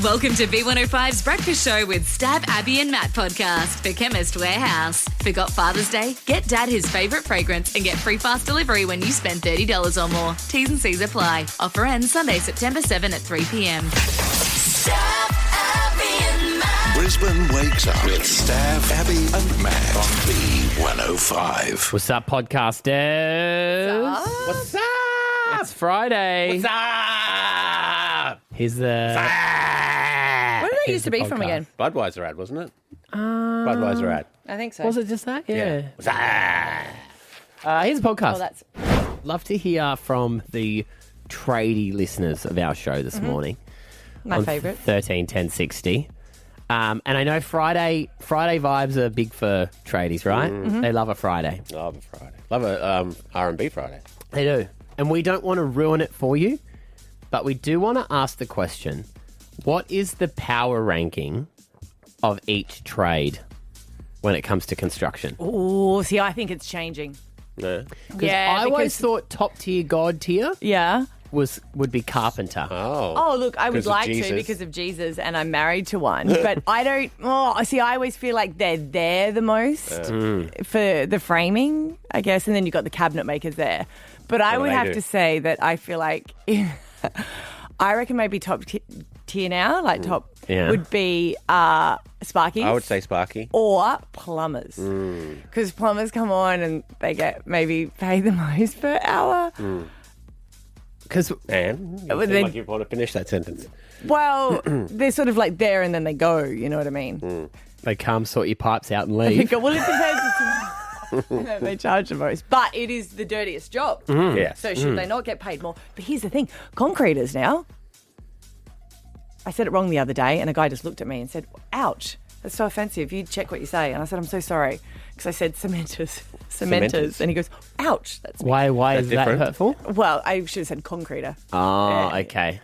Welcome to B105's Breakfast Show with Stab, Abby and Matt podcast for Chemist Warehouse. Forgot Father's Day? Get Dad his favourite fragrance and get free fast delivery when you spend $30 or more. T's and C's apply. Offer ends Sunday, September 7 at 3 p.m. Stab, Abby and Matt. Brisbane wakes up with Stab, Abby and Matt on B105. What's up, podcasters? What's up? It's Friday. What's up? Here's the... Where did it used to be from again? Budweiser ad, wasn't it? Budweiser ad. I think so. Was it just that? Yeah. What's up? Here's a podcast. Oh, that's Love to hear from the tradie listeners of our show this morning. my favourite. 13 10 60. And I know Friday vibes are big for tradies, right? They love a Friday. Love a Friday. Love a R&B Friday. They do. And we don't want to ruin it for you, but we do want to ask the question, what is the power ranking of each trade when it comes to construction? Oh, see, I think it's changing. Yeah. Yeah, I always thought top tier, god tier Yeah. would be carpenter. Oh, look, I would Because of like to Jesus. because of Jesus, and I'm married to one. But I don't. Oh, see, I always feel like they're there the most for the framing, I guess, and then you've got the cabinet makers there. But I do would they have do? to say that I feel like I reckon maybe top tier now, like top Yeah. would be Sparkies. I would say Sparky. Or plumbers. Because plumbers come on and they get maybe paid the most per hour. Because And you Well, seem then- like you want to finish that sentence. Well, they're sort of like there and then they go, you know what I mean? they come, sort your pipes out and They leave. go, well, it depends. They charge the most. But it is the dirtiest job. Yeah. So should they not get paid more? But here's the thing. Concreters now. I said it wrong the other day and a guy just looked at me and said, ouch, that's so offensive. You check what you say. And I said, I'm so sorry. Because I said cementers. Cementers. And he goes, ouch. That's me. Why is that different? hurtful? Well, I should have said concreter. Oh, okay.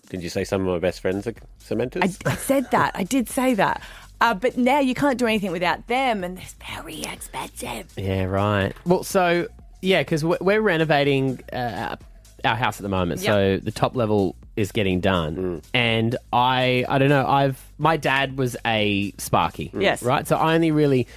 Did you say some of my best friends are cementers? I said that. I did say that. But now you can't do anything without them, and they're very expensive. Yeah, right. Well, so, yeah, because we're renovating our house at the moment. Yep. So the top level is getting done. And I don't know, my dad was a Sparky. Yes. Right? So I only really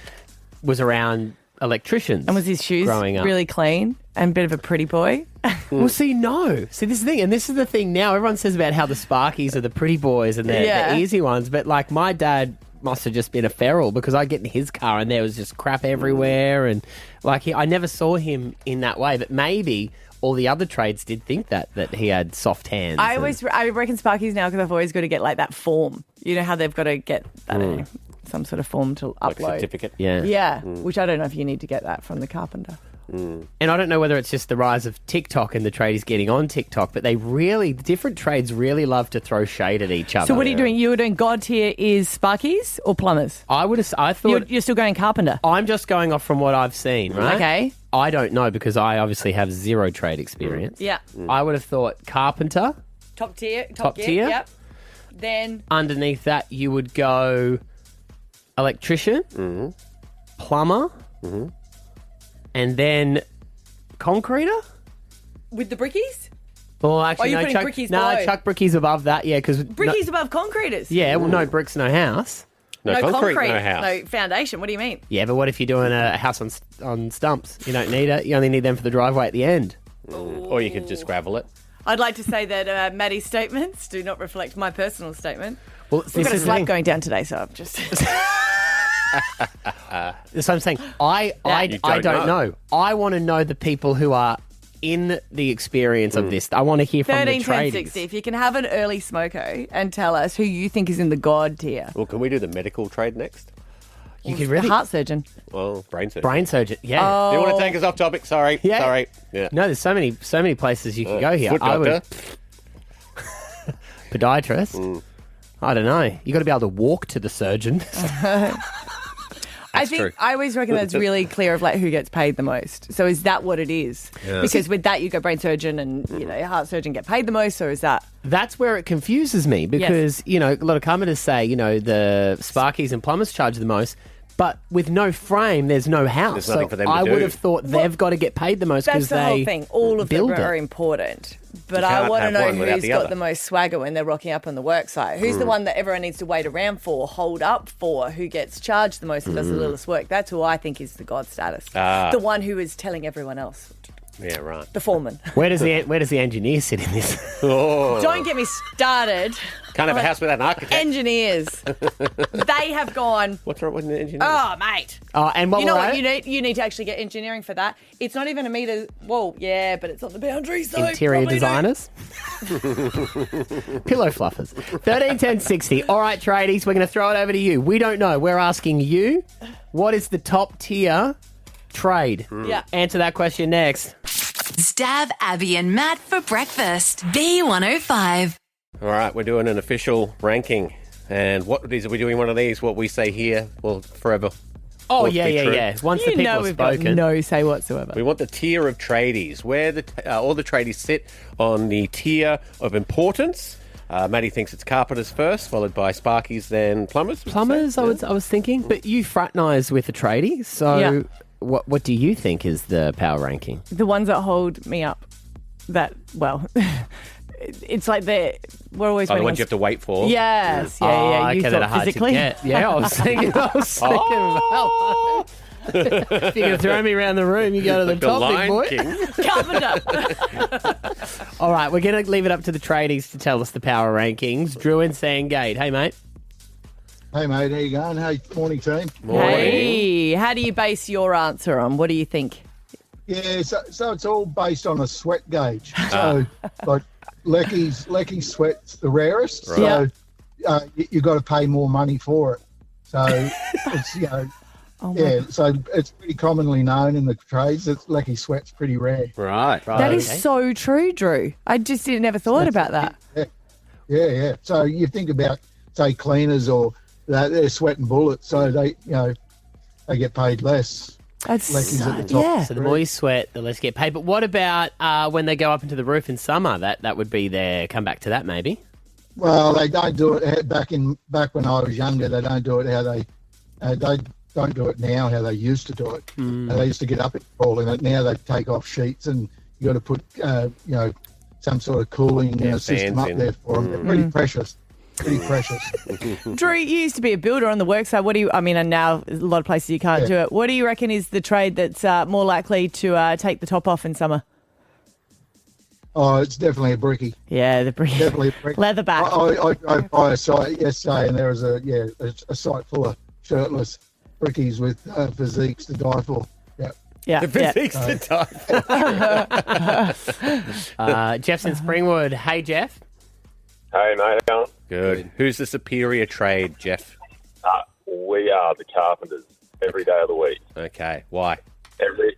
was around electricians. And was his shoes growing up. really clean and a bit of a pretty boy? Well, see, no. See, this is the thing. And this is the thing now. Everyone says about how the Sparkies are the pretty boys and they're Yeah. the easy ones. But, like, my dad must have just been a feral because I get in his car and there was just crap everywhere. And, like, I never saw him in that way. But maybe all the other trades did think that he had soft hands. I reckon Sparkies now because I've always got to get like that form. You know how they've got to get I don't know, some sort of form to like upload. certificate. Yeah. Yeah, which I don't know if you need to get that from the carpenter. And I don't know whether it's just the rise of TikTok and the tradies getting on TikTok, but different trades really love to throw shade at each other. So what are you doing? You were doing God tier is Sparkies or plumbers? I thought You're still going carpenter. I'm just going off from what I've seen, right? Okay. I don't know because I obviously have zero trade experience. Yeah. I would have thought carpenter. Top tier. Top gear, tier? Yep. Then Underneath that, you would go electrician, plumber, and then concreter. with the brickies? Well, actually, you're no, putting brickies no, below. chuck brickies above that. Yeah, because Brickies above concreters? yeah, well, no bricks, no house. No concrete, no house. No foundation. What do you mean? Yeah, but what if you're doing a house on stumps? You don't need it. You only need them for the driveway at the end. Or you could just gravel it. I'd like to say that Maddie's statements do not reflect my personal statement. Well, We've this got a is the slap thing. going down today, so I'm just... That's what I'm saying. I don't know. I want to know the people who are in the experience of this. I want to hear from the 13, 10, tradies. 60. If you can have an early smoko and tell us who you think is in the God tier. Well, can we do the medical trade next? You could really Heart surgeon. Well, brain surgery. brain surgeon. Yeah. Do you want to take us off topic? Sorry. Yeah. Sorry. Yeah. No, there's so many places you can go here. Foot doctor. Podiatrist. I don't know. You got to be able to walk to the surgeon. I think true. I always reckon that's really clear of like who gets paid the most. So is that what it is? Yeah. Because with that you go brain surgeon and heart surgeon get paid the most, or is that That's where it confuses me because, a lot of carpenters say, the Sparkies and plumbers charge the most, But with no frame, there's no house. There's nothing for them to I do. would have thought they've got to get paid the most because That's the they whole thing. All of them build are it. important. But You I can't want to have know one without who's the got other. the most swagger when they're rocking up on the work site. Who's the one that everyone needs to wait around for, hold up for, who gets charged the most and does the littlest work? That's who I think is the god status. The one who is telling everyone else. Yeah, right. The foreman. Where does the engineer sit in this? Oh, Don't get me started. can't have a house without an architect. Engineers. They have gone, What's wrong with an engineer? oh, mate. And what You know were what they? you need? You need to actually get engineering for that. It's not even a metre. Well, yeah, but it's on the boundary, so Interior probably designers? Pillow fluffers. 13 10 60. All right, tradies, we're going to throw it over to you. We don't know. We're asking you, what is the top tier trade? Yeah. Answer that question next. Stab Abby and Matt for breakfast. B105. All right, we're doing an official ranking. And what are we doing one of these? What we say here will forever. Oh, will yeah, be yeah, true. yeah. Once the You people know have we've got spoken. no say whatsoever. We want the tier of tradies, where all the tradies sit on the tier of importance. Maddie thinks it's carpenters first, followed by sparkies, then plumbers. would you say? Plumbers, Yeah. I was thinking. But you fraternise with a tradie, so Yeah. what do you think is the power ranking? The ones that hold me up. That, well, it's like we're always Oh, the waiting ones you have to wait for. Yes, yeah, Oh, yeah. You okay, that are thought hard physically. to get. Yeah, I was thinking. Oh. If you're going to throw me around the room, you go to the The top, big Lion boy. King. Carpenter. All right, we're going to leave it up to the tradies to tell us the power rankings. Drew and Sandgate. Hey, mate. Hey, mate, how you going? Hey, morning, team. Hey, how do you base your answer on? What do you think? Yeah, so it's all based on a sweat gauge. So, like, Lecky sweat's the rarest, so you got to pay more money for it. So, it's, so it's pretty commonly known in the trades that Lecky sweat's pretty rare. Right. That is so true, Drew. I just never thought about that. Yeah. So you think about, say, cleaners or they're sweating bullets, so they get paid less. That's Lecky's at the top. yeah. So the more you sweat, the less you get paid. But what about when they go up into the roof in summer? That would be their comeback to that, maybe. Well, they don't do it back when I was younger. They don't do it how they don't do it now how they used to do it. They used to get up and crawl in it. Now they take off sheets and you got to put some sort of cooling system fans up in. there for them. They're pretty precious. Pretty precious. Drew, you used to be a builder on the worksite. And now a lot of places you can't do it. What do you reckon is the trade that's more likely to take the top off in summer? Oh, it's definitely a brickie. Yeah, the Definitely a brickie. leatherback. I drove by a site yesterday and there was a site full of shirtless brickies with physiques to die for. Yeah. Yeah, The physiques to die. Jeff's in Springwood. Hey, Jeff. Hey, mate, how you going? Good. Who's the superior trade, Jeff? We are the carpenters every day of the week. Okay. Why?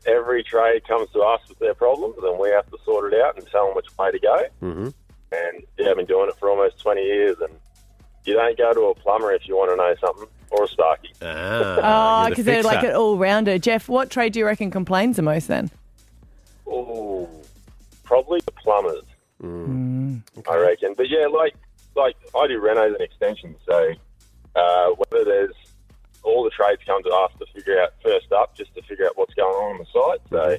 Every trade comes to us with their problems, and we have to sort it out and tell them which way to go. Mm-hmm. And I've been doing it for almost 20 years, and you don't go to a plumber if you want to know something, or a sparky. Oh, because they're like an all-rounder. Jeff, what trade do you reckon complains the most then? Oh, probably the plumbers, I reckon. But yeah, like I do renos and extensions, so whether there's all the trades come to us to figure out first up, just to figure out what's going on the site. So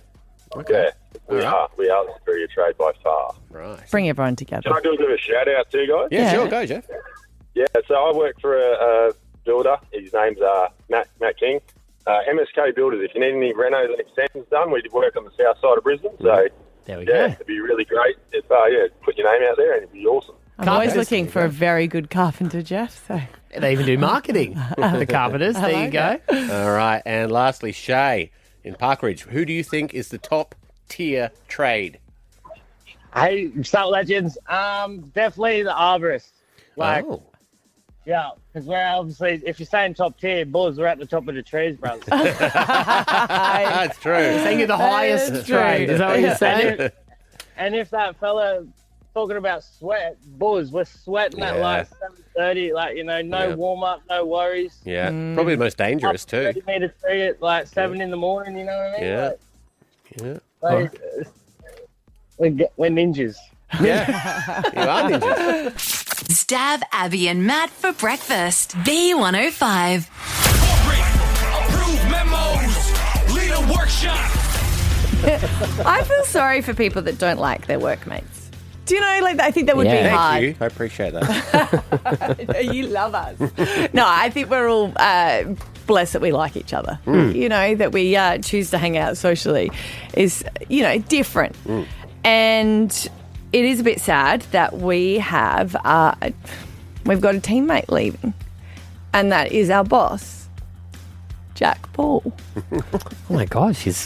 yeah, we are the superior trade by far. Right. Bring everyone together. Can I do a bit of a shout out too, guys? Yeah, Yeah. sure. Go, Jeff. Yeah, so I work for a builder. His name's Matt King. MSK Builders. If you need any renos and extensions done, we work on the south side of Brisbane. So There we yeah, go. it'd be really great if put your name out there and it'd be awesome. I'm always Carpenters. looking for a very good carpenter, Jeff. So They even do marketing. The carpenters. There you go. All right. And lastly, Shay in Parkridge. Who do you think is the top tier trade? Hey, start legends. Definitely the arborist. Yeah, because we're obviously, if you're saying top tier, bulls, we're at the top of the trees, brothers. That's true. Saying you're the highest is true. trade. Is that what you're saying? And if that fella talking about sweat, bulls, we're sweating at Yeah. like 7:30, no Yeah. warm up, no worries. Yeah. Probably the most dangerous Up too. 30 metre tree at like 7 in the morning, you know what I mean? Yeah. Yeah. We're ninjas. Yeah. You are ninjas. Stab Abby and Matt for breakfast. B105. workshop. I feel sorry for people that don't like their workmates. Do you know, like, I think that would be Thank hard. you. I appreciate that. You love us. No, I think we're all blessed that we like each other. Mm. You know, that we choose to hang out socially is, you know, different. And it is a bit sad that we've got a teammate leaving, and that is our boss, Jack Paul. Oh my gosh, did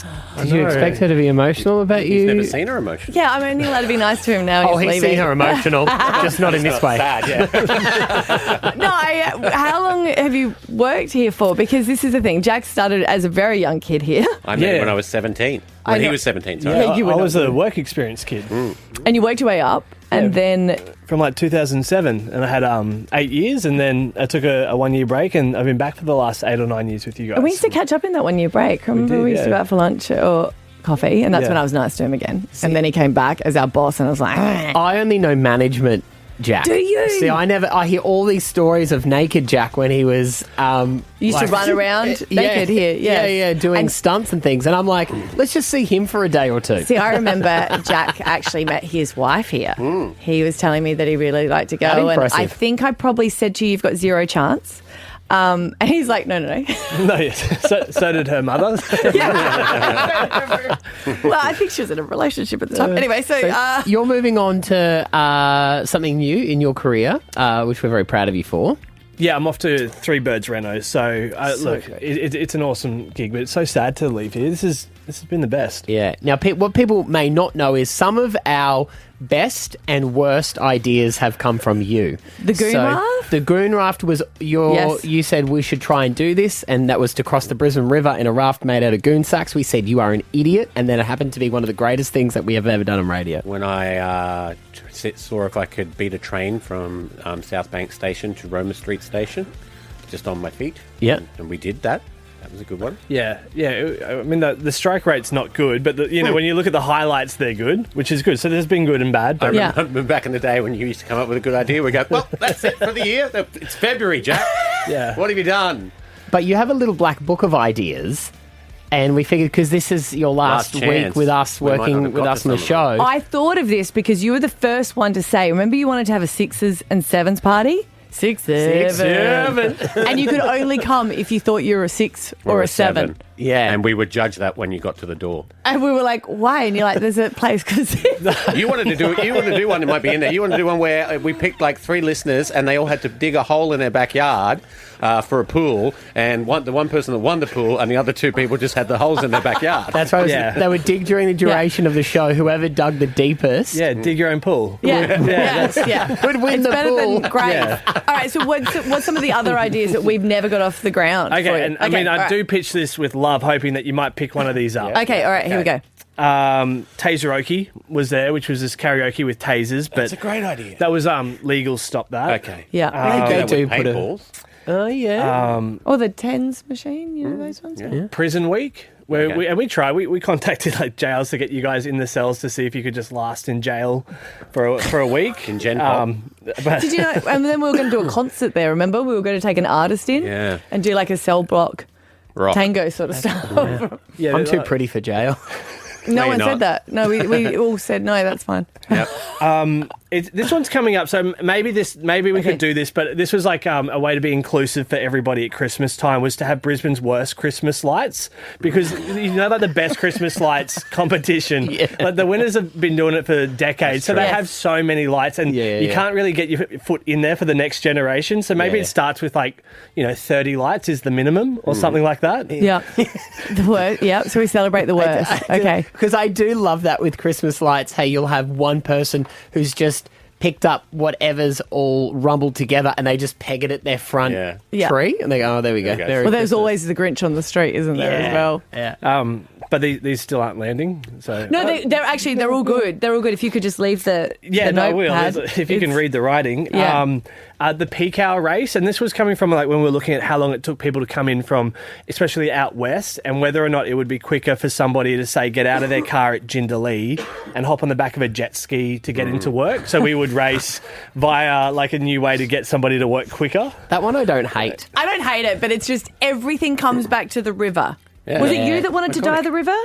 you expect her to be emotional about you? He's never seen her emotional. Yeah, I'm only allowed to be nice to him now. Oh, he's he's leaving. seen her emotional, just not in this way. Sad, yeah. No, how long have you worked here for? Because this is the thing. Jack started as a very young kid here. I met him when I was 17. When he was 17, sorry. Yeah, you were I not was a work experience kid. And you worked your way up, and then From like 2007, and I had 8 years, and then I took a 1 year break, and I've been back for the last 8 or 9 years with you guys. we used to catch up in that 1 year break. Remember, we used to go out for lunch or coffee, and that's when I was nice to him again. And then he came back as our boss, and I was like, I only know management Jack. Do you? See, I hear all these stories of naked Jack when he was used to run around naked here. Yeah, doing stunts and things. And I'm like, let's just see him for a day or two. See, I remember Jack actually met his wife here. He was telling me that he really liked to go, How and impressive. I think I probably said to you, "You've got zero chance." And he's like, no. No, yes. So did her mother. Well, I think she was in a relationship at the time. Anyway, so you're moving on to something new in your career, which we're very proud of you for. Yeah, I'm off to Three Birds Reno. So look, it's an awesome gig, but it's so sad to leave here. This has been the best. Yeah. Now, what people may not know is some of our best and worst ideas have come from you. The goon raft? The goon raft was you said we should try and do this, and that was to cross the Brisbane River in a raft made out of goon sacks. We said you are an idiot, and then it happened to be one of the greatest things that we have ever done on radio. When I saw if I could beat a train from South Bank Station to Roma Street Station, just on my feet. Yeah. And we did that. That was a good one. Yeah. I mean, the strike rate's not good, but when you look at the highlights, they're good, which is good. So there's been good and bad. But I remember back in the day when you used to come up with a good idea, we go, well, that's it for the year. It's February, Jack. Yeah. What have you done? But you have a little black book of ideas, and we figured because this is your last week chance. with us We might not working have with got us to on the some of show. I thought of this because you were the first one to say, remember you wanted to have a 6s and 7s party? 6, 7. And you could only come if you thought you were a 6 or a 7. Yeah. And we would judge that when you got to the door. And we were like, why? And you're like, there's a place called 6. You wanted to do one that might be in there. You wanted to do one where we picked like 3 listeners and they all had to dig a hole in their backyard for a pool, and the one person that won the pool and the other 2 people just had the holes in their backyard. That's right. Yeah. They would dig during the duration of the show. Whoever dug the deepest. Yeah, dig your own pool. Yeah. Would win It's the better pool. than great. Yeah. All right, so what's some of the other ideas that we've never got off the ground? Okay, for you? and I mean, all I right. do pitch this with love, hoping that you might pick one of these up. Okay, all right, here we go. Taseroke was there, which was this karaoke with tasers, but That's a great idea. that was legal. Stop that. Okay. Yeah. They With do put a. paintballs. Oh yeah. Or the tens machine, you know those ones? Yeah. Prison week. Where Okay. we tried. We contacted like jails to get you guys in the cells to see if you could just last in jail for a week. In Gen Pop. But Did you know? And then we were going to do a concert there, remember? We were going to take an artist in and do like a cell block Rock. tango sort of stuff. yeah, I'm too pretty for jail. No one you're said not. that. No, we all said, no, that's fine. Yep. This one's coming up, so maybe we could do this, but this was like a way to be inclusive for everybody at Christmas time, was to have Brisbane's worst Christmas lights, because like the best Christmas lights competition. Like the winners have been doing it for decades, so they have so many lights, and you can't really get your foot in there for the next generation. So maybe it starts with 30 lights is the minimum or something like that. Yeah. The worst. Yeah. So we celebrate the worst. Okay. Because I do love that with Christmas lights. Hey, you'll have one person who's just picked up whatever's all rumbled together and they just peg it at their front tree and they go, oh, there we go. go. Merry Well, there's Christmas. always the Grinch on the street, isn't there, as well? Yeah. But these still aren't landing. So No, they're all good. They're all good. If you could just leave the I will. notepad, If you can read the writing. Yeah. The peak hour race, and this was coming from when we were looking at how long it took people to come in from, especially out west, and whether or not it would be quicker for somebody to say get out of their car at Jindalee and hop on the back of a jet ski to get into work. So we would race via a new way to get somebody to work quicker. That one I don't hate. I don't hate it, but it's just everything comes back to the river. Yeah. Was it you that wanted to dye the river?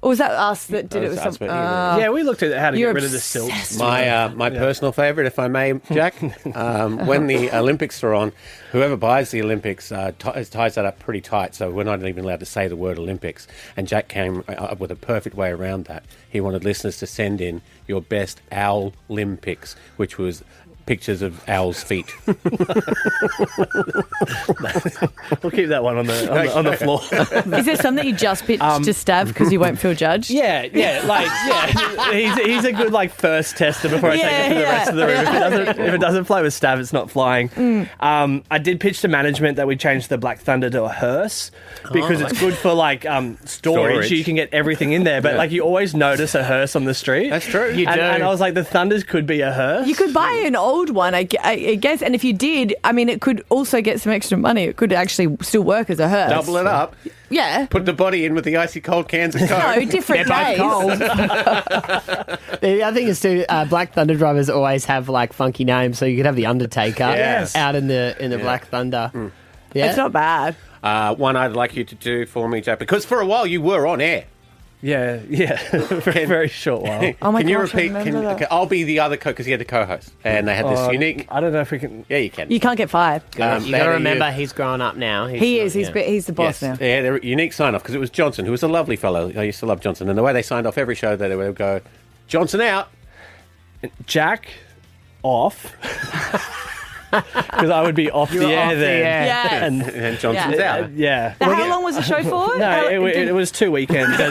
Or was that us that did it with us, something? but, you know. Yeah, we looked at how to You're get rid of the obsessed silts. My personal favourite, if I may, Jack, when the Olympics are on, whoever buys the Olympics ties that up pretty tight, so we're not even allowed to say the word Olympics. And Jack came up with a perfect way around that. He wanted listeners to send in your best owl Olympics, which was pictures of owls' feet. We'll keep that one on the floor. Is there something you just pitched to Stav because you won't feel judged? Yeah. He's a good first tester before I take it to the rest of the room. If it doesn't fly with Stav, it's not flying. I did pitch to management that we change the Black Thunder to a hearse because it's good for storage. You can get everything in there, but you always notice a hearse on the street. That's true. You do. And I was like, the Thunders could be a hearse. You could buy an old one, I guess, and if you did, I mean, it could also get some extra money. It could actually still work as a hearse. Double it up. Yeah. Put the body in with the icy cold cans of Coke. No, different days. The other thing is too, Black Thunder drivers always have funky names, so you could have the Undertaker out in the Black Thunder. Yeah, It's not bad. One I'd like you to do for me, Jack, because for a while you were on air. Yeah, for a very short while. Oh my Can you gosh, I repeat? remember that. Okay, I'll be the other because he had the co-host, and they had this unique. I don't know if we can. Yeah, you can. You can't get fired. you got to remember he's grown up now. He's the boss now. Yeah, they're unique sign-off because it was Johnson, who was a lovely fellow. I used to love Johnson, and the way they signed off every show, they would go, "Johnson out." Jack off. Because I would be off the air then. Yes. And Johnson's out. Yeah. How long was the show for? No, it was 2 weekends. You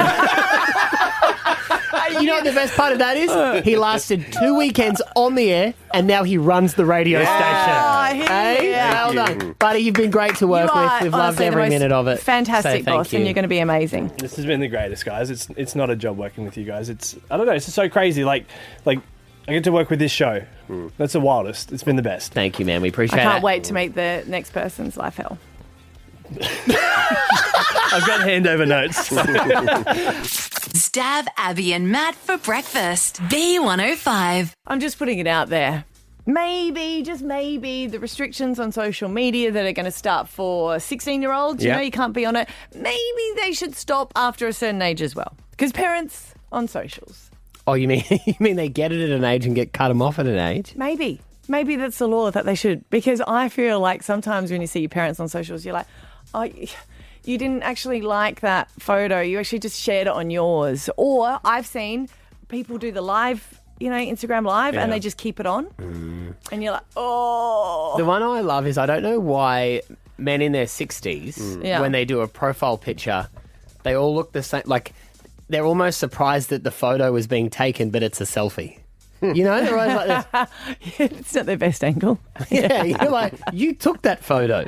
know what the best part of that is? He lasted 2 weekends on the air, and now he runs the radio station. Hey, well done. Buddy, you've been great to work with. We've loved every minute of it. Fantastic, So boss, and you're going to be amazing. This has been the greatest, guys. It's not a job working with you guys. I don't know, it's just so crazy. Like I get to work with this show. That's the wildest. It's been the best. Thank you, man. We appreciate I it. can't wait to make the next person's life hell. I've got handover notes. Stab Abby and Matt for breakfast. B105. I'm just putting it out there. Maybe, just maybe, the restrictions on social media that are going to start for 16-year-olds, you know, you can't be on it. Maybe they should stop after a certain age as well. Because parents on socials. Oh, you mean they get it at an age and get cut them off at an age? Maybe that's the law that they should. Because I feel like sometimes when you see your parents on socials, you're like, oh, you didn't actually like that photo. You actually just shared it on yours. Or I've seen people do the live, Instagram live, and they just keep it on. And you're like, oh. The one I love is I don't know why men in their 60s, when they do a profile picture, they all look the same. They're almost surprised that the photo was being taken, but it's a selfie. They're always like this. It's not their best angle. Yeah, you're like, you took that photo.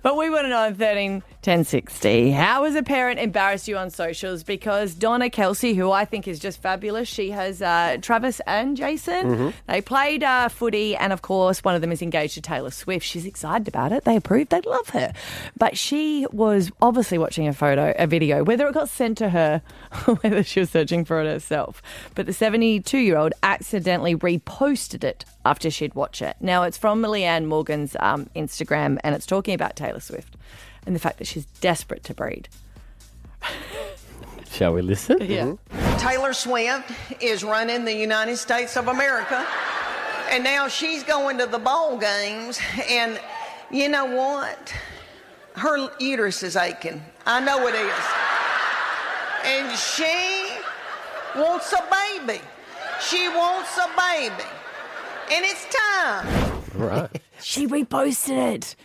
But we want to know on 13 10 60. How has a parent embarrassed you on socials? Because Donna Kelsey, who I think is just fabulous, she has Travis and Jason. They played footy, and of course, one of them is engaged to Taylor Swift. She's excited about it. They approve. They love her. But she was obviously watching a video, whether it got sent to her or whether she was searching for it herself. But the 72-year-old accidentally reposted it after she'd watched it. Now, it's from Leanne Morgan's Instagram, and it's talking about Taylor Swift and the fact that she's desperate to breed. Shall we listen? Yeah. Taylor Swift is running the United States of America, and now she's going to the ball games, and you know what? Her uterus is aching. I know it is. And she wants a baby. She wants a baby. And it's time. Right. She reposted it,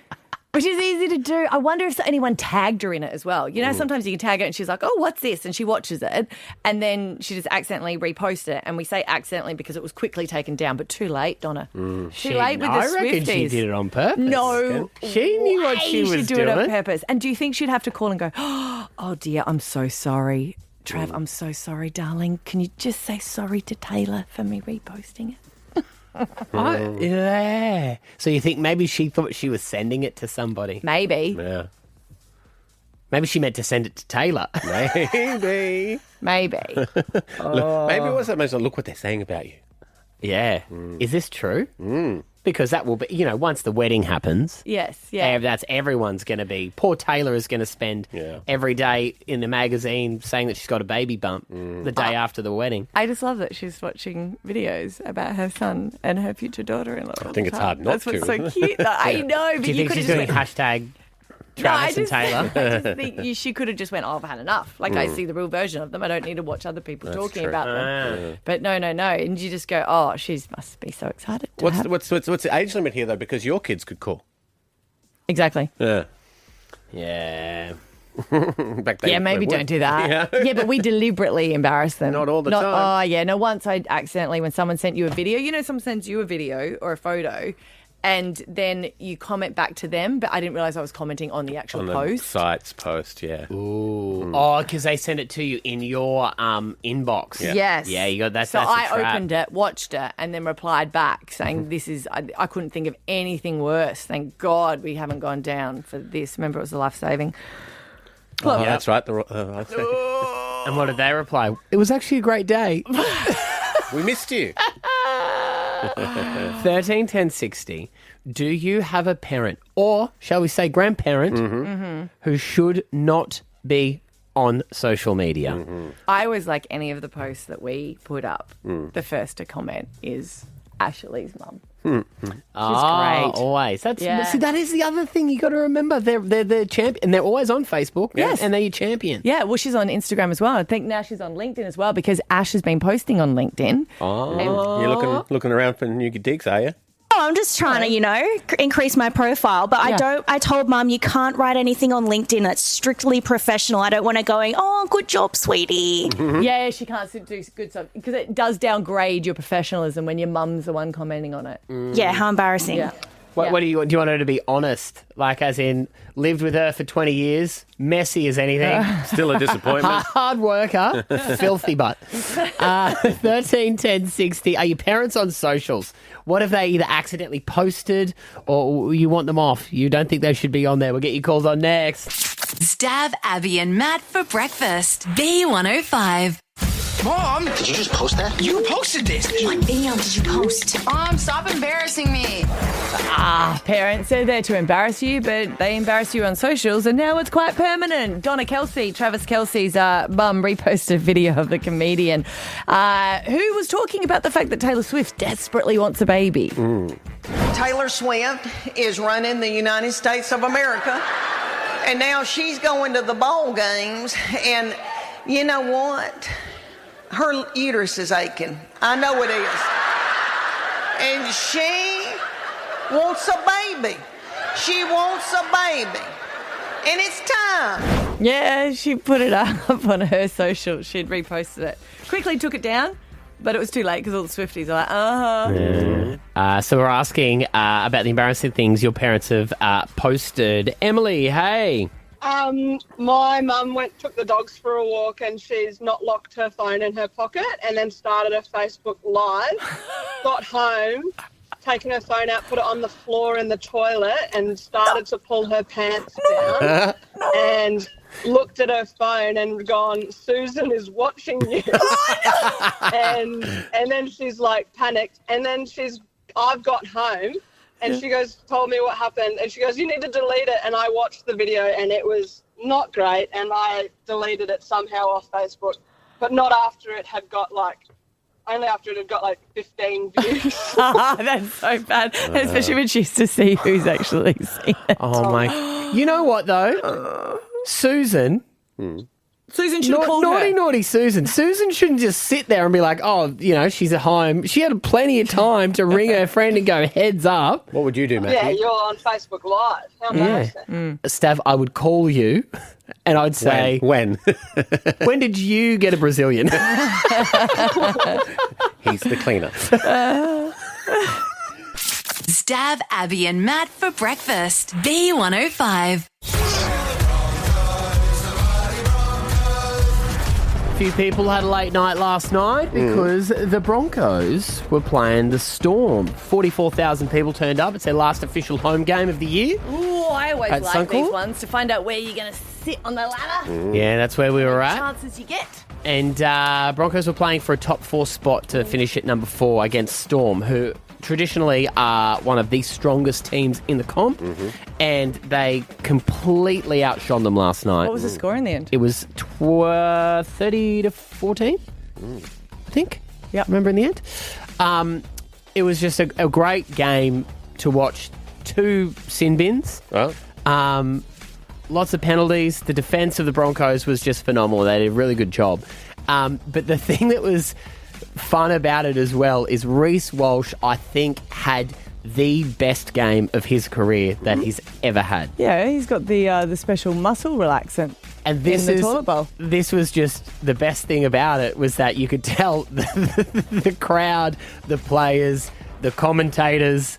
which is easy to do. I wonder if anyone tagged her in it as well. Sometimes you can tag it and she's like, oh, what's this? And she watches it and then she just accidentally reposted it. And we say accidentally because it was quickly taken down, but too late, Donna. Too late with the Swifties. I reckon she did it on purpose. No. She knew what she was she'd do doing. it on purpose. And do you think she'd have to call and go, oh dear, I'm so sorry. Trav, I'm so sorry, darling. Can you just say sorry to Taylor for me reposting it? Yeah. So you think maybe she thought she was sending it to somebody? Maybe. Yeah. Maybe she meant to send it to Taylor. Maybe. Maybe. Maybe it was that much. Look what they're saying about you. Yeah. Is this true? Because that will be, once the wedding happens. Yes, yeah. That's everyone's going to be. Poor Taylor is going to spend every day in the magazine saying that she's got a baby bump the day after the wedding. I just love that she's watching videos about her son and her future daughter-in-law. I think it's hard not That's to. what's so cute. I know, but Do you think she's doing hashtag Travis and Taylor? I just think she could have just went, I've had enough. Like, I see the real version of them. I don't need to watch other people talking about them. But no. And you just go, oh, she must be so excited. What's the age limit here, though? Because your kids could call. Exactly. Yeah. Back then, Maybe don't do that. Yeah, but we deliberately embarrass them. Not all the time. Oh, yeah. No, once I accidentally, when someone sent you a video, someone sends you a video or a photo, and then you comment back to them, but I didn't realise I was commenting on the actual post. Site's post, yeah. Ooh. Oh, because they send it to you in your inbox. Yeah. Yes. Yeah, you got that. So that's a I trap. opened it, watched it, and then replied back saying, "This is. I couldn't think of anything worse. Thank God we haven't gone down for this. Remember, it was a life saving." Oh, that's right. And what did they reply? It was actually a great day. We missed you. 13 10 60. Do you have a parent, or shall we say grandparent, who should not be on social media? I was like any of the posts that we put up. The first to comment is Ashley's mum. She's great. Always. See, that is the other thing you got to remember. They're the champion, and they're always on Facebook. Yes, and they're your champion. Yeah, well, she's on Instagram as well. I think now she's on LinkedIn as well because Ash has been posting on LinkedIn. Oh, you're looking around for new gigs, are you? Oh, I'm just trying to, increase my profile. But I told Mum, you can't write anything on LinkedIn that's strictly professional. I don't want to going, oh, good job, sweetie. Yeah, she can't do good stuff because it does downgrade your professionalism when your mum's the one commenting on it. Yeah, how embarrassing. Yeah. What do you want her to be honest? Like, as in, lived with her for 20 years, messy as anything. Still a disappointment. Hard worker, filthy butt. 13 10 60. Are your parents on socials? What if they either accidentally posted or you want them off? You don't think they should be on there? We'll get your calls on next. Stab Abby and Matt for breakfast. B105. Mom! Did you just post that? You posted this! What video did you post? Stop embarrassing me! Parents are there to embarrass you, but they embarrass you on socials, and now it's quite permanent. Donna Kelsey, Travis Kelsey's mum, reposted a video of the comedian who was talking about the fact that Taylor Swift desperately wants a baby. Taylor Swift is running the United States of America, and now she's going to the ball games, and you know what? Her uterus is aching. I know it is. And she wants a baby. She wants a baby. And it's time. Yeah, she put it up on her social. She'd reposted it. Quickly took it down, but it was too late because all the Swifties are like, So we're asking about the embarrassing things your parents have posted. Emily, hey. My mum took the dogs for a walk and she's not locked her phone in her pocket and then started a Facebook Live, got home, taken her phone out, put it on the floor in the toilet and started to pull her pants down and looked at her phone and gone, Susan is watching you. and then she's like panicked and then I've got home. And she goes, told me what happened. And she goes, you need to delete it. And I watched the video and it was not great. And I deleted it somehow off Facebook. But not after it had got only after it had got 15 views. That's so bad. Especially when she used to see who's actually seen it. Oh, my. You know what, though? Susan should have called her. Naughty Susan. Susan shouldn't just sit there and be like, she's at home. She had plenty of time to ring her friend and go, heads up. What would you do, Matthew? Yeah, you're on Facebook Live. How embarrassing. Stav, I would call you and I'd say... When? When did you get a Brazilian? He's the cleaner. Stab Abby and Matt for breakfast. B105. A few people had a late night last night because the Broncos were playing the Storm. 44,000 people turned up. It's their last official home game of the year. Ooh, I always At like these Suncorp? ones to find out where you're going to sit on the ladder. Yeah, that's where we were The at. chances you get. And Broncos were playing for a top 4 spot to finish at number 4 against Storm, who traditionally are one of the strongest teams in the comp, and they completely outshone them last night. What was the score in the end? It was 30-14, I think. Yeah, remember in the end? It was just a great game to watch. 2 sin bins. Lots of penalties. The defence of the Broncos was just phenomenal. They did a really good job. But the thing that was fun about it as well is Reece Walsh, I think, had the best game of his career that he's ever had. Yeah, he's got the special muscle relaxant and this in the toilet bowl. This was just the best thing about it, was that you could tell the crowd, the players, the commentators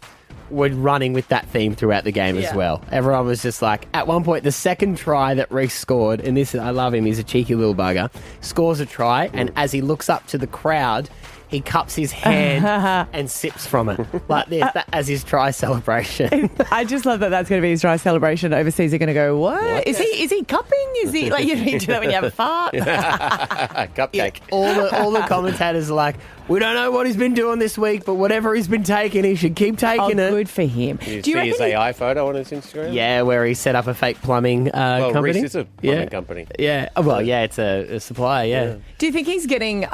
were running with that theme throughout the game as well. Everyone was just like, at one point, the second try that Reece scored, and this, I love him, he's a cheeky little bugger, scores a try, and as he looks up to the crowd, he cups his hand and sips from it like this as his try celebration. I just love that that's going to be his try celebration. Overseas, they're going to go, what? Is he cupping? Is he like you do that when you have a fart? Cupcake. All the commentators are like, we don't know what he's been doing this week, but whatever he's been taking, he should keep taking it. Good for him. Do you see his AI photo on his Instagram? Yeah, where he set up a fake plumbing company. Reece is a plumbing company. Yeah. Well, yeah, it's a supplier, yeah. Do you think he's getting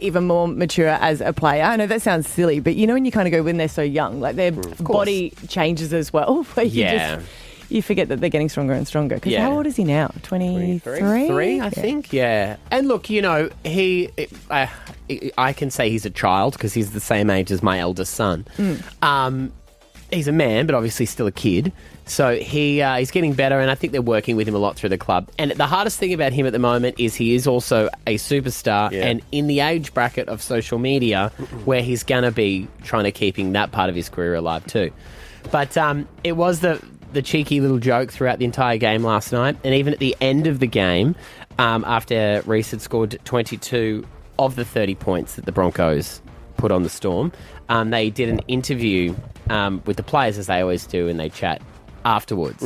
even more mature as a player? I know that sounds silly, but you know when you kind of go when they're so young, like their body changes as well. Where you forget that they're getting stronger and stronger. Because how old is he now? 23? I think, yeah. And look, you know, I can say he's a child because he's the same age as my eldest son. He's a man, but obviously still a kid. So he's getting better, and I think they're working with him a lot through the club. And the hardest thing about him at the moment is he is also a superstar, and in the age bracket of social media, where he's going to be trying to keeping that part of his career alive too. But it was the cheeky little joke throughout the entire game last night, and even at the end of the game, after Reece had scored 22 of the 30 points that the Broncos put on the Storm, they did an interview with the players, as they always do, and they chat afterwards.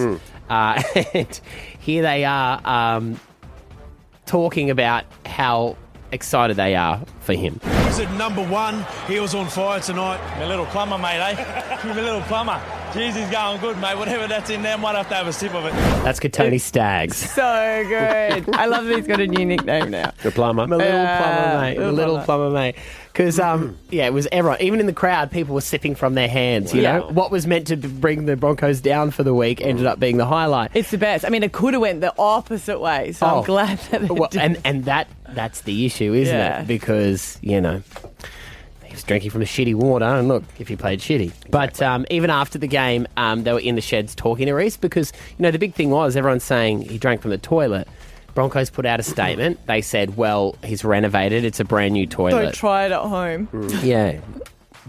And here they are talking about how excited they are for him. He's at number 1. He was on fire tonight. My little plumber, mate, eh? My little plumber. Jeez, he's going good, mate. Whatever that's in there, might have to have a sip of it. That's Katoni Staggs. So good. I love that he's got a new nickname now. The plumber. My little plumber, mate. The little plumber, mate. Because, it was everyone. Even in the crowd, people were sipping from their hands, you know? What was meant to bring the Broncos down for the week ended up being the highlight. It's the best. I mean, it could have went the opposite way, so I'm glad that it did. And that's the issue, isn't it? Because, you know, he was drinking from the shitty water, and look, if he played shitty. But even after the game, they were in the sheds talking to Reece because, you know, the big thing was everyone's saying he drank from the toilet. Broncos put out a statement. They said, well, he's renovated. It's a brand new toilet. Don't try it at home. Yeah.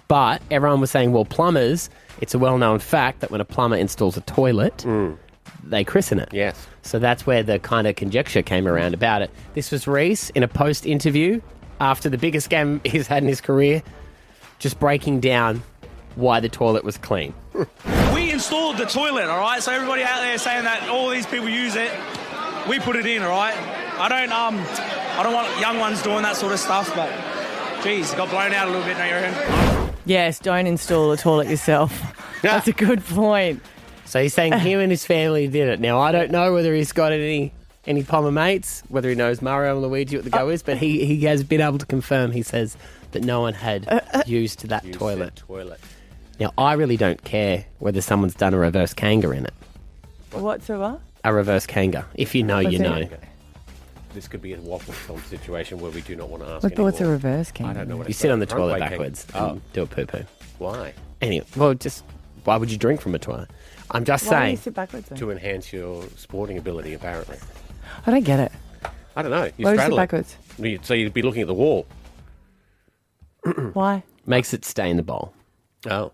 But everyone was saying, well, plumbers, it's a well-known fact that when a plumber installs a toilet, they christen it. Yes. So that's where the kind of conjecture came around about it. This was Reece in a post-interview after the biggest game he's had in his career, just breaking down why the toilet was clean. We installed the toilet, all right? So everybody out there saying that all these people use it, we put it in, all right? I don't want young ones doing that sort of stuff, but geez, it got blown out a little bit, don't you reckon? Yes, don't install a toilet yourself. That's a good point. So he's saying him and his family did it. Now, I don't know whether he's got any plumber mates, whether he knows Mario and Luigi what the go is, but he has been able to confirm, he says, that no one had used that toilet. Now, I really don't care whether someone's done a reverse kanga in it. What's a what? A reverse kanga. If you know, you know. This could be a waffle film situation where we do not want to ask But what's a reverse kanga? I don't know what you sit on the toilet backwards and do a poo-poo. Why? Anyway, well, why would you drink from a toilet? I'm just Why do saying. you sit backwards then? To enhance your sporting ability, apparently. I don't get it. I don't know. You Why do you sit straddle backwards? it. So you'd be looking at the wall. Why? Makes it stay in the bowl. Oh.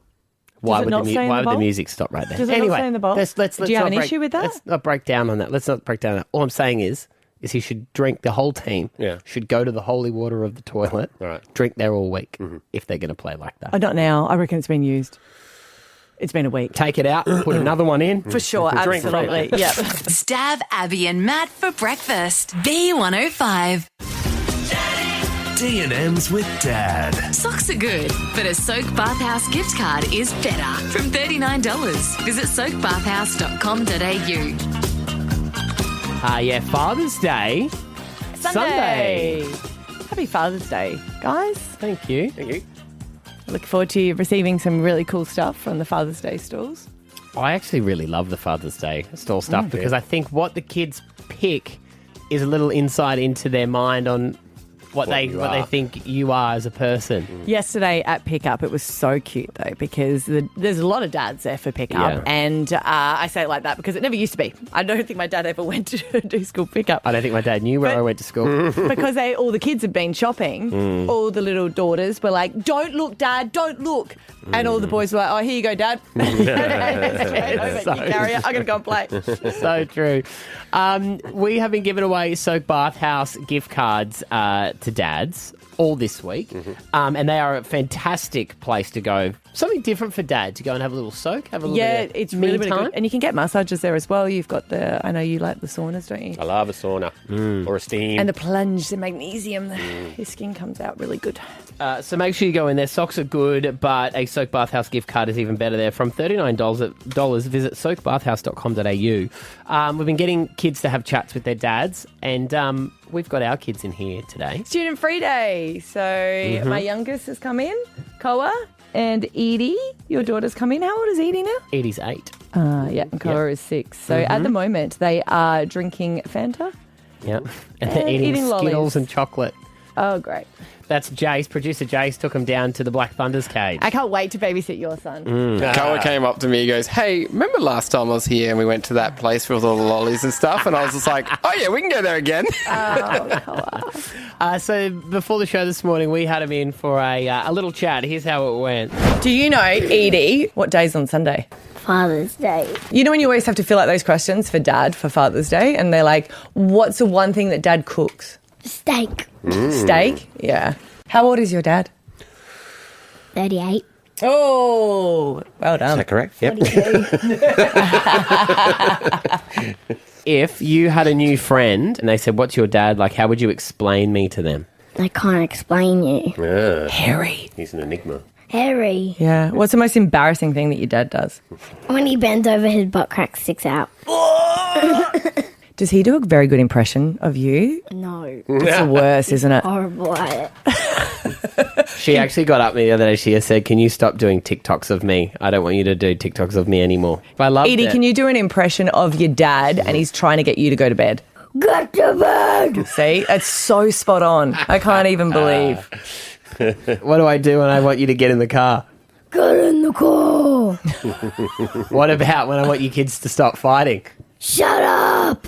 Why Does it would not stay in the the bowl? music stop right there? Does it anyway, not stay in the bowl? let's Do you have not an issue with that? Let's not break down on that. Let's not break down on that. All I'm saying is he should drink, the whole team should go to the holy water of the toilet, drink there all week if they're going to play like that. Oh, not now. I reckon it's been used. It's been a week. Take it out, put another one in. For sure, Drink from absolutely. it. Yep. Stab Abby and Matt for breakfast. B105. D&M's with Dad. Socks are good, but a Soak Bathhouse gift card is better. From $39. Visit soakbathhouse.com.au. Yeah, Father's Day. Sunday. Happy Father's Day, guys. Thank you. Thank you. Look forward to receiving some really cool stuff from the Father's Day stalls. I actually really love the Father's Day stall stuff because I think what the kids pick is a little insight into their mind on what they think you are as a person. Yesterday at pickup, it was so cute though because there's a lot of dads there for pickup, and I say it like that because it never used to be. I don't think my dad ever went to do school pickup. I don't think my dad knew where I went to school. Because all the kids had been shopping, all the little daughters were like, "Don't look, Dad, don't look," and all the boys were like, "Oh, here you go, Dad." Straight over, you carry it. I'm gonna go and play. So true. We have been giving away Soak Bathhouse gift cards to dads all this week, and they are a fantastic place to go. Something different for dad to go and have a little soak, have a little bit of it's me really, really time. good. And you can get massages there as well. You've got I know you like the saunas, don't you? I love a sauna or a steam. And the plunge, the magnesium, your skin comes out really good. So make sure you go in there. Socks are good, but a Soak Bathhouse gift card is even better there. From $39, visit soakbathhouse.com.au. We've been getting kids to have chats with their dads, and we've got our kids in here today. Student free day. So my youngest has come in, Koa, and Edie, your daughter's come in. How old is Edie now? Edie's 8. And Koa is 6. So at the moment, they are drinking Fanta. Yeah. And they're eating Skittles lollies. and chocolate. Oh, great. That's Jace. Producer Jace took him down to the Black Thunder's cage. I can't wait to babysit your son. Koa came up to me, he goes, "Hey, remember last time I was here and we went to that place with all the lollies and stuff?" And I was just like, "Oh yeah, we can go there again." So before the show this morning, we had him in for a little chat. Here's how it went. Do you know, Edie, what day's on Sunday? Father's Day. You know when you always have to fill out those questions for Dad for Father's Day, and they're like, "What's the one thing that Dad cooks?" Steak. Steak? Yeah. How old is your dad? 38. Oh, well done. Is that correct? Yep. If you had a new friend and they said, "What's your dad like?" How would you explain me to them? I can't explain you. Harry. He's an enigma. Harry. Yeah. What's the most embarrassing thing that your dad does? When he bends over, his butt crack sticks out. Does he do a very good impression of you? No. It's the worst, isn't it? Horrible at it. She actually got up me the other day. She said, "Can you stop doing TikToks of me? I don't want you to do TikToks of me anymore." I love Edie, it. can you do an impression of your dad and he's trying to get you to go to bed? Go to bed! See? It's so spot on. I can't even believe. What do I do when I want you to get in the car? Get in the car! What about when I want you kids to stop fighting? Shut up!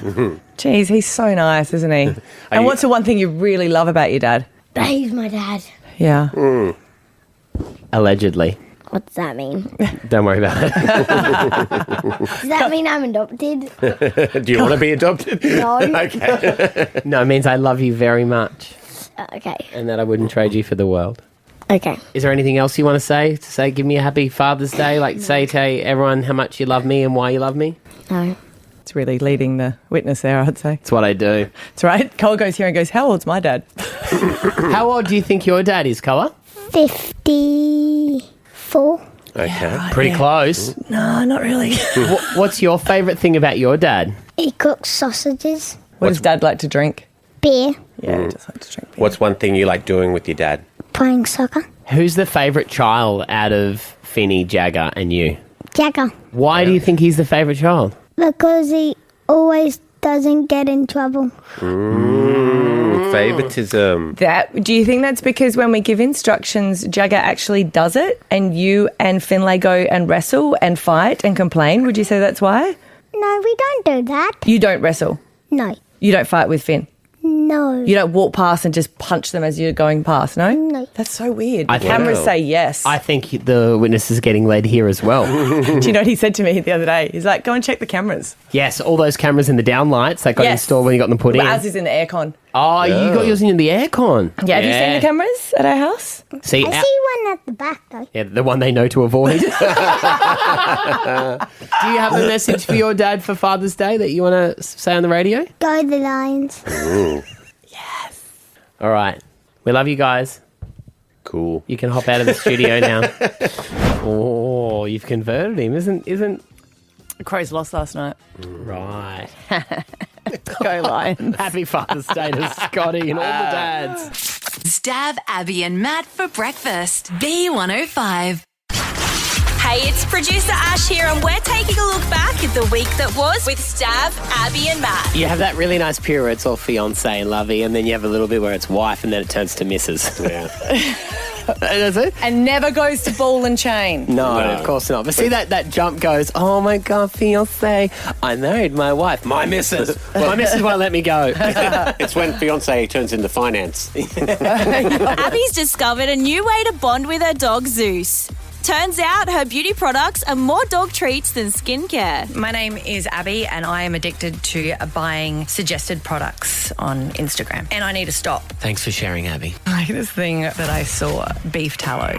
Jeez, he's so nice, isn't he? And what's the one thing you really love about your dad? That he's my dad. Yeah. Allegedly. What does that mean? Don't worry about it. Does that mean I'm adopted? Do you want to be adopted? No. Okay. No, it means I love you very much Okay. and that I wouldn't trade you for the world. Okay. Is there anything else you want to say? To say, give me a happy Father's Day? Like, say to everyone how much you love me and why you love me? No. It's really leading the witness there, I'd say. That's what I do. That's right. Cole goes here and goes, "How old's my dad?" How old do you think your dad is, Colour? 54. Okay. Pretty close. No, not really. What's your favourite thing about your dad? He cooks sausages. What does Dad like to drink? Beer. Yeah, he just like to drink beer. What's one thing you like doing with your dad? Playing soccer. Who's the favourite child out of Finny, Jagger and you? Jagger. Why do you think he's the favourite child? Because he always doesn't get in trouble. Favoritism. Do you think that's because when we give instructions, Jagger actually does it and you and Finlay go and wrestle and fight and complain? Would you say that's why? No, we don't do that. You don't wrestle? No. You don't fight with Finn? No. You don't walk past and just punch them as you're going past, no? No. That's so weird. I The cameras think- say yes. I think the witness is getting led here as well. Do you know what he said to me the other day? He's like, "Go and check the cameras." Yes, all those cameras in the downlights that got Yes. installed when you got them put But in. ours is in the aircon. Oh, you got yours in the aircon. Yeah, have you seen the cameras at our house? See, I see one at the back, though. yeah, the one they know to avoid. Do you have a message for your dad for Father's Day that you want to say on the radio? Go the Lions. All right. We love you guys. Cool. You can hop out of the studio now. Oh, you've converted him. Isn't Crows lost last night. Right. Go Lions. Happy Father's Day to Scotty and all the dads. Stab Abby and Matt for breakfast. B105. Hey, it's producer Ash here, and we're taking a look back at the week that was with Stav, Abby, and Matt. You have that really nice period where it's all fiancé and lovey, and then you have a little bit where it's wife, and then it turns to missus. Yeah. That's it? And never goes to ball and chain. No, of course not. But see, that jump goes, oh my God, fiancé, I married my wife, my missus. My missus won't let me go. It's when fiancé turns into finance. Abby's discovered a new way to bond with her dog, Zeus. Turns out her beauty products are more dog treats than skincare. My name is Abby and I am addicted to buying suggested products on Instagram. And I need to stop. Thanks for sharing, Abby. Like this thing that I saw, beef tallow.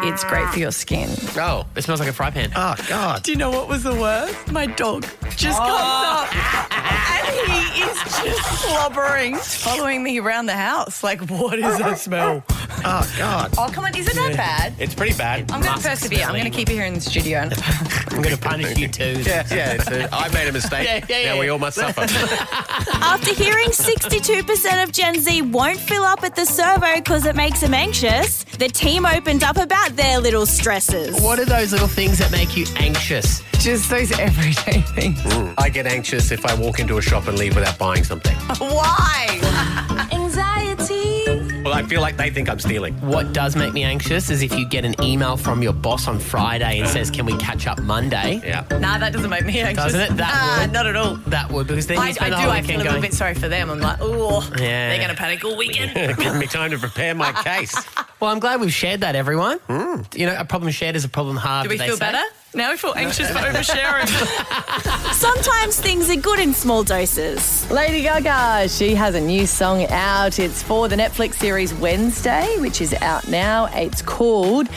It's great for your skin. Oh, it smells like a fry pan. Oh, God. Do you know what was the worst? My dog just comes up and he is just slobbering, following me around the house. Like, what is that smell? Oh, God. Oh, come on. Is it that bad? It's pretty bad. I'm going to persevere. I'm going to keep it here in the studio. I'm going to punish you too. Yeah. I made a mistake. Now we all must suffer. After hearing 62% of Gen Z won't fill up at the servo because it makes them anxious, the team opened up about their little stresses. What are those little things that make you anxious? Just those everyday things. I get anxious if I walk into a shop and leave without buying something. Why? Anxiety. Well, I feel like they think I'm stealing. What does make me anxious is if you get an email from your boss on Friday and says, can we catch up Monday? Yeah. Nah, that doesn't make me anxious. Doesn't it? That would. Not at all. That would, because then you spend the whole I weekend feel a little going... bit sorry for them. I'm like, oh, Yeah. they're going to panic all weekend. Give me time to prepare my case. Well, I'm glad we've shared that, everyone. You know, a problem shared is a problem halved. Do we they feel say. better? Now we feel anxious for oversharing. Sometimes things are good in small doses. Lady Gaga, she has a new song out. It's for the Netflix series Wednesday, which is out now. It's called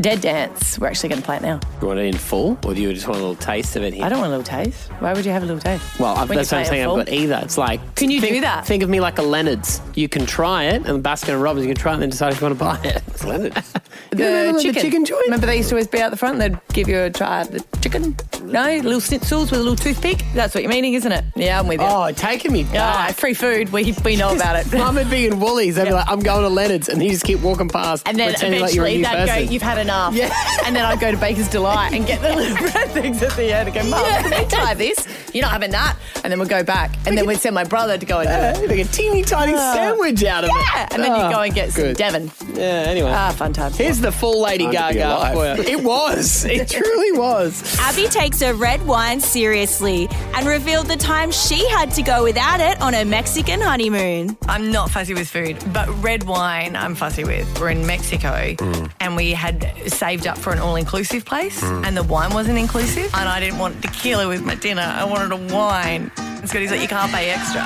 Dead Dance. We're actually going to play it now. You want it in full, or do you just want a little taste of it here? I don't want a little taste. Why would you have a little taste? Well, When that's you what I'm play it saying. full? I've got either. It's like... Can you do that? Think of me like a Leonard's. You can try it, and Baskin and Robbins, you can try it and then decide if you want to buy it. It's Leonard's. The chicken joint? Remember they used to always be out the front? They'd give you a try of the chicken? No? Little schnitzels with a little toothpick? That's what you're meaning, isn't it? Yeah, I'm with you. Oh, taking me back. Oh, free food. We know about it. Mum would be in Woolies. They'd be like, I'm going to Leonard's. And you just keep walking past. And then pretending like you're a eventually new they'd go, person. you've had enough. Yeah. And then I'd go to Baker's Delight and get the little bread things at the end and go, Mum, can we try this? You're not having that. And then we'd go back. And then we'd send my brother to go and do it. Like a teeny tiny sandwich out of it. Yeah. And then you'd go and get some good. Devon. Yeah, anyway. Fun times. Here's the full Lady Time to be Gaga alive. for you. It was. It truly was. Abby takes her red wine seriously and revealed the time she had to go without it on her Mexican honeymoon. I'm not fussy with food, but red wine I'm fussy with. We're in Mexico and we had saved up for an all-inclusive place and the wine wasn't inclusive and I didn't want tequila with my dinner. I wanted a wine. Scotty's like, you can't pay extra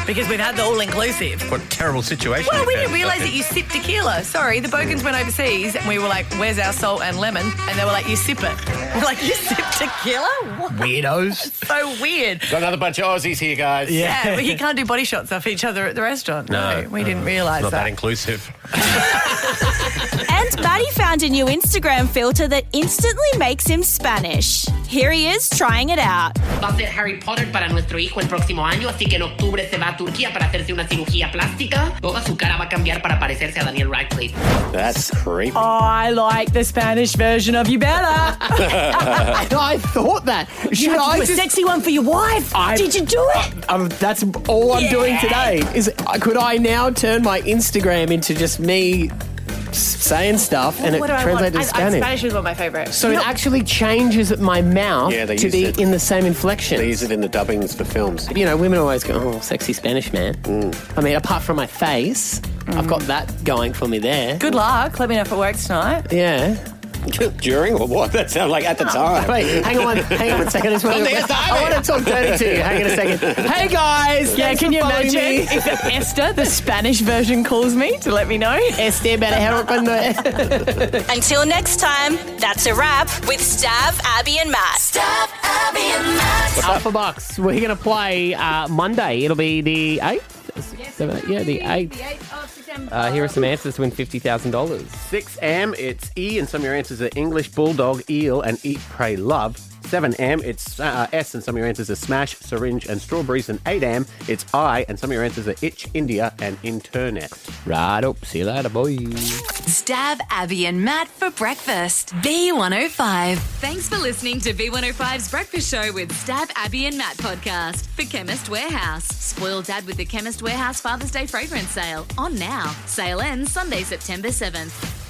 because we've had the all-inclusive. What a terrible situation. Well, we you didn't found realise yourself that you sip tequila. Sorry, the Bogans went overseas and we were like, where's our salt and lemon? And they were like, you sip it. We're like, you sip tequila? What? Weirdos. So weird. Got another bunch of Aussies here, guys. Yeah, but you can't do body shots off each other at the restaurant. No, we didn't realise Not that that. inclusive. And Maddie found a new Instagram filter that instantly makes him Spanish. Here he is trying it out. Va a ser Harry Potter para nuestro hijo el próximo año, así que en octubre se va a Turquía para hacerse una cirugía plástica. Toda su cara va a cambiar para parecerse a Daniel Radcliffe. That's creepy. I like the Spanish version of you better. I thought that. Should I do a just... sexy one for your wife? Did you do it? That's all I'm doing today. Is could I now turn my Instagram into just me saying stuff and it What do I translates want? to Spanish? Spanish is one of my favourites. So it actually changes my mouth Yeah, they to use be it. in the same inflection. They use it in the dubbings for films. You know, women always go, oh, sexy Spanish man. I mean, apart from my face, I've got that going for me there. Good luck. Let me know if it works tonight. Yeah. During or what? That sounded like at the time. Wait, hang on a second. I want to talk dirty to you. Hang on a second. Hey guys, Yeah, thanks can for you following imagine me. if Esther, the Spanish version, calls me to let me know? Esther, Until next time, that's a wrap with Stav, Abby and Matt. Stab Abby and Matt. Alpha Bucks. We're going to play Monday. It'll be the 8th? Yeah, the 8th. Here are some answers to win $50,000. 6M, it's E, and some of your answers are English, Bulldog, Eel, and Eat, Pray, Love. 7M, it's S, and some of your answers are Smash, Syringe, and Strawberries. And 8M, it's I, and some of your answers are Itch, India, and Internet. Right up. See you later, boys. Stab Abby and Matt for breakfast. B105. Thanks for listening to B105's Breakfast Show with Stab Abby and Matt podcast for Chemist Warehouse. Spoil Dad with the Chemist Warehouse Father's Day fragrance sale. On now. Sale ends Sunday, September 7th.